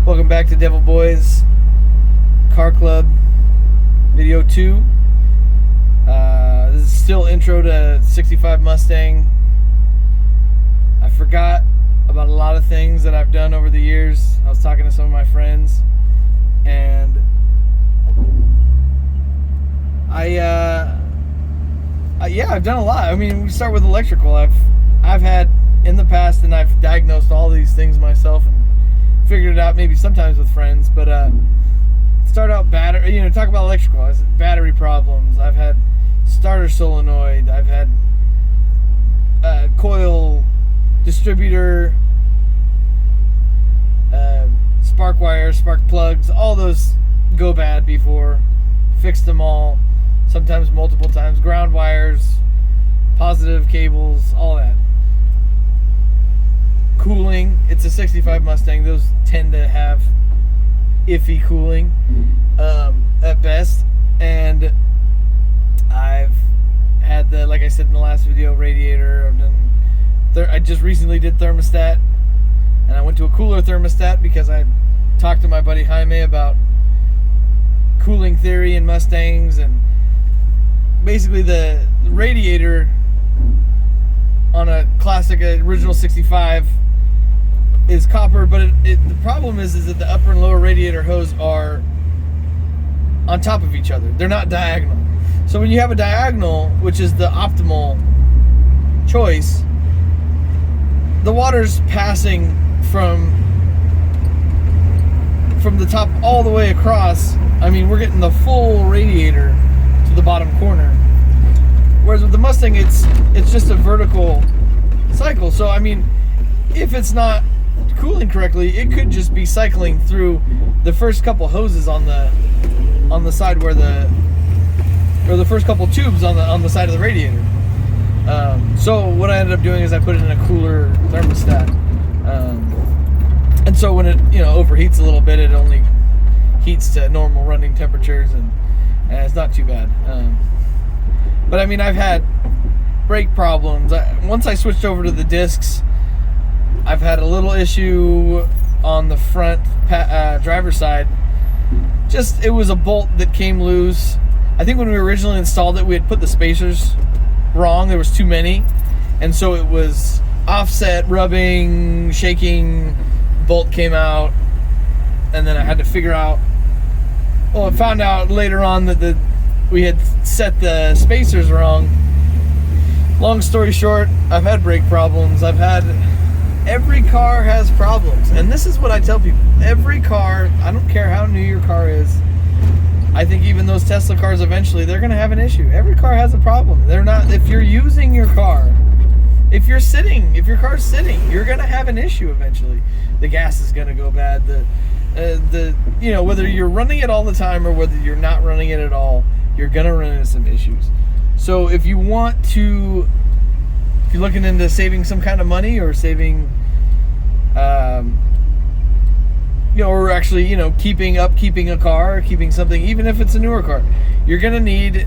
Welcome back to Devil Boys Car Club video 2. This is still intro to 65 Mustang. I forgot about a lot of things that I've done over the years. I was talking to some of my friends, and I've done a lot. I mean, we start with electrical. I've had in the past, and I've diagnosed all these things myself and figured it out maybe sometimes with friends, but start out battery, talk about electrical. I said battery problems. I've had starter solenoid. I've had coil distributor, spark wires, spark plugs, all those go bad before. Fixed them all, sometimes multiple times. Ground wires, positive cables, all that. Cooling, it's a 65 Mustang. Those tend to have iffy cooling at best. And I've had the, like I said in the last video, radiator. I just recently did thermostat, and I went to a cooler thermostat because I talked to my buddy Jaime about cooling theory in Mustangs, and basically the radiator on a classic original 65 is copper, but the problem is that the upper and lower radiator hose are on top of each other. They're not diagonal. So when you have a diagonal, which is the optimal choice, the water's passing from the top all the way across. I mean, we're getting the full radiator to the bottom corner. Whereas with the Mustang, it's just a vertical cycle. So I mean, if it's not cooling correctly, it could just be cycling through the first couple hoses on the side or the first couple tubes on the side of the radiator. So what I ended up doing is I put it in a cooler thermostat, and so when it overheats a little bit, it only heats to normal running temperatures, and it's not too bad. But I mean, I've had brake problems. Once I switched over to the discs, I've had a little issue on the front driver's side. It was a bolt that came loose. I think when we originally installed it, we had put the spacers wrong. There was too many, and so it was offset, rubbing, shaking. Bolt came out, and then I had to figure out. Well, I found out later on that we had set the spacers wrong. Long story short, I've had brake problems. Every car has problems, and this is what I tell people. Every car, I don't care how new your car is. I think even those Tesla cars, eventually they're going to have an issue. Every car has a problem. If you're using your car, if your car's sitting, you're going to have an issue eventually. The gas is going to go bad. Whether you're running it all the time or whether you're not running it at all, you're going to run into some issues. So if you're looking into saving some kind of money, or saving, or actually, keeping a car, keeping something, even if it's a newer car, you're going to need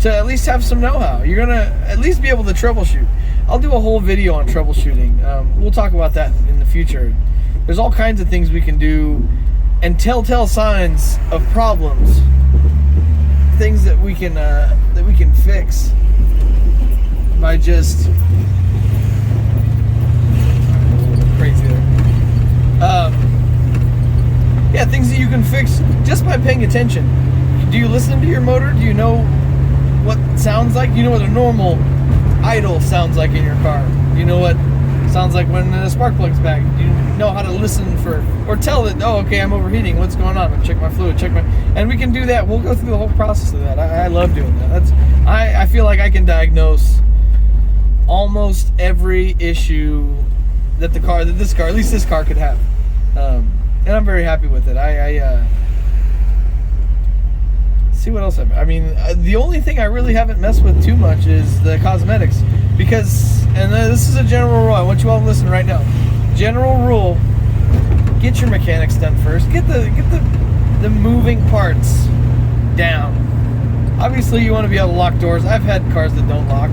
to at least have some know-how. You're going to at least be able to troubleshoot. I'll do a whole video on troubleshooting. We'll talk about that in the future. There's all kinds of things we can do, and telltale signs of problems, things that we can fix by just crazy there. Things that you can fix just by paying attention. Do you listen to your motor? Do you know what it sounds like? Do you know what a normal idle sounds like in your car? Do you know what it sounds like when the spark plug's back? Do you know how to listen or tell it, oh, okay, I'm overheating, what's going on? Check my fluid, and we can do that. We'll go through the whole process of that. I love doing that. I feel like I can diagnose almost every issue that at least this car could have. And I'm very happy with it. See what else the only thing I really haven't messed with too much is the cosmetics, because, and this is a general rule, I want you all to listen right now. General rule: get your mechanics done first. Get the moving parts down. Obviously, you want to be able to lock doors. I've had cars that don't lock.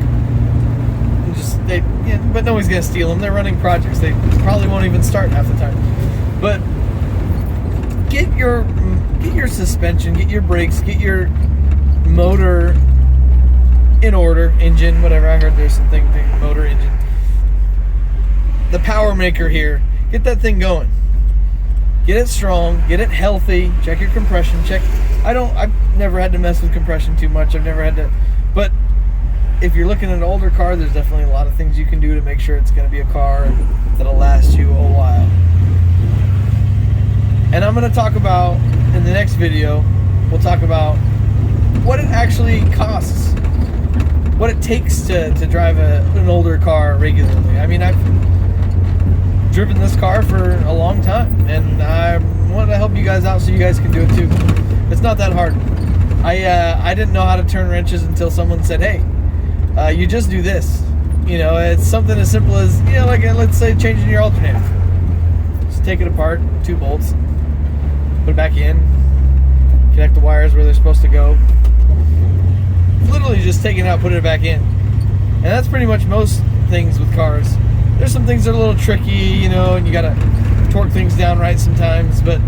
But nobody's gonna steal them. They're running projects. They probably won't even start half the time. But get your suspension, get your brakes, get your motor in order, engine, whatever. I heard there's something, motor, engine. The power maker here, get that thing going. Get it strong, get it healthy, check your compression, I've never had to mess with compression too much. I've never had to, but if you're looking at an older car, there's definitely a lot of things you can do to make sure it's going to be a car that'll last you a while. And I'm going to talk about, in the next video, we'll talk about what it actually costs, what it takes to drive an older car regularly. I mean, I've driven this car for a long time, and I wanted to help you guys out so you guys can do it too. It's not that hard. I didn't know how to turn wrenches until someone said, hey, you just do this. You know, it's something as simple as, you know, like let's say changing your alternator. Just take it apart, 2 bolts, put it back in, connect the wires where they're supposed to go. Literally just take it out, put it back in. And that's pretty much most things with cars. There's some things that are a little tricky, you know, and you gotta torque things down right sometimes, but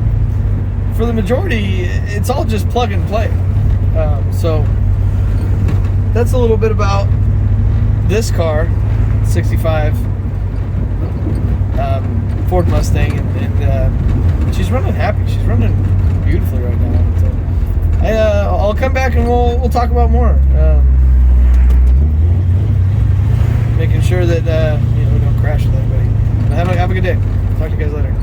for the majority, it's all just plug and play. So that's a little bit about this car, 65 Ford Mustang, and she's running happy. She's running beautifully right now. So I'll come back and we'll talk about more. Making sure that you know, we don't crash with anybody. Have a good day. Talk to you guys later.